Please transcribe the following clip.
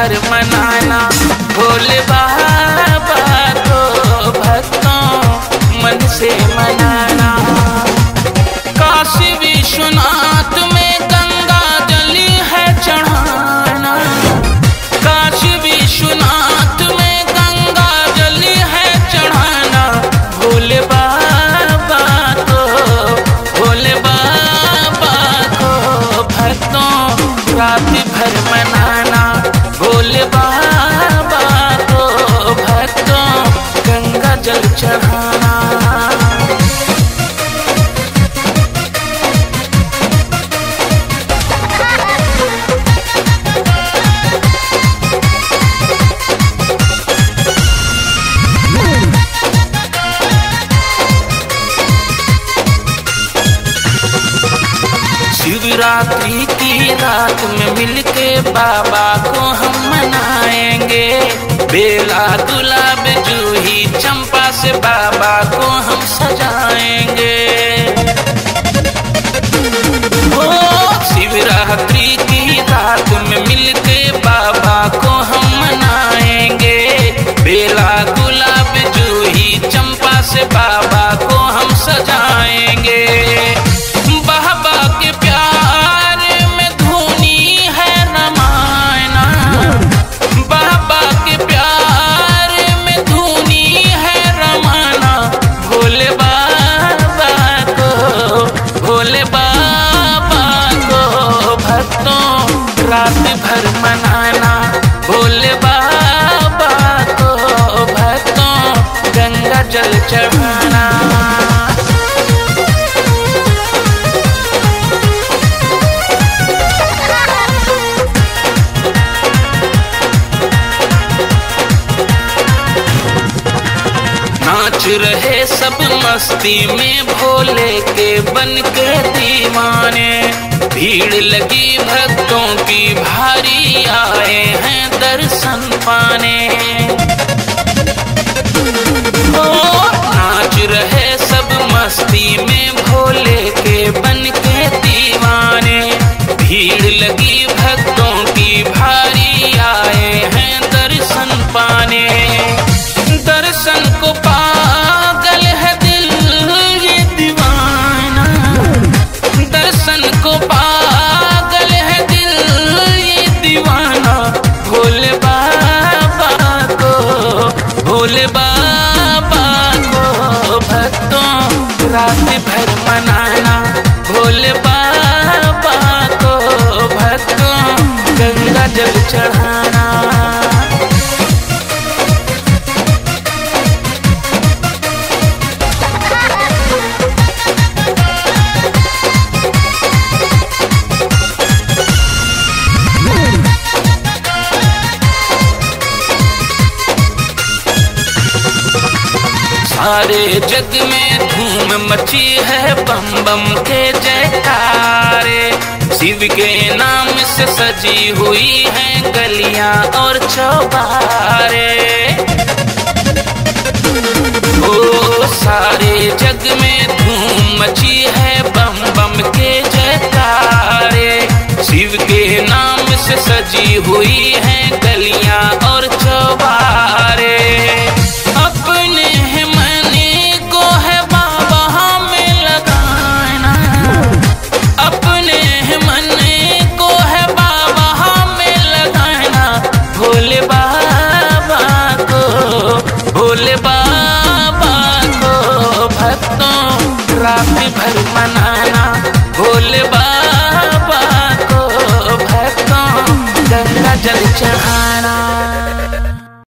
भर मनाना, भोले बाबा को भक्तों मन से मनाना। काशी विश्वनाथ में गंगा जल है चढ़ाना, काशी विश्वनाथ में गंगा जल है चढ़ाना। भोले बाबा को, भोले बाबा को भक्तों रात भर मनाना, भोले बाबा को भक्तों गंगा जल चढ़ाना। शिवरात्रि की रात में मिलके बाबा को हम मनाएंगे, बेला गुलाब जूही चंपा से बाबा को हम सजाएंगे। ओ शिवरात्रि की रात में मिलके बाबा को हम मनाएंगे, बेला गुलाब जूही चंपा से बाबा को हम सजाएंगे। बाबा के प्यार में धुनी है रामायण, बाबा के प्यार में धुनी है रमाना। भोले बाबा को, भोले बाबा को भक्तों रात भर मनाना, भोले बाबा को भक्तों गंगा जल चढ़ाना। नाच रहे सब मस्ती में भोले के बन के दीवाने, भीड़ लगी भक्तों की भारी आए हैं दर्शन पाने। ओ नाच रहे सब मस्ती में भोले के बन के दीवाने, भीड़ लगी भक्तों की भारी आए हैं दर्शन पाने। दर्शन को पागल है दिल ये दीवाना, दर्शन को पागल है दिल ये दीवाना। भोले बाबा को, भोले बाबा को भक्तों रात भर मनाना, भोले बाबा को भक्तों गंगा जल चढ़ाना। सारे जग में धूम मची है बम बम के जयकारे, शिव के नाम से सजी हुई हैं गलियां और चौबारे। ओ सारे जग में धूम मची है बम बम के जयकारे, शिव के नाम से सजी हुई हैं गलियां और चौबारे। अपने भोले बाबा को भक्तों रात भर मनाना, भोले बाबा को भक्तों गंगा जल चढ़ाना।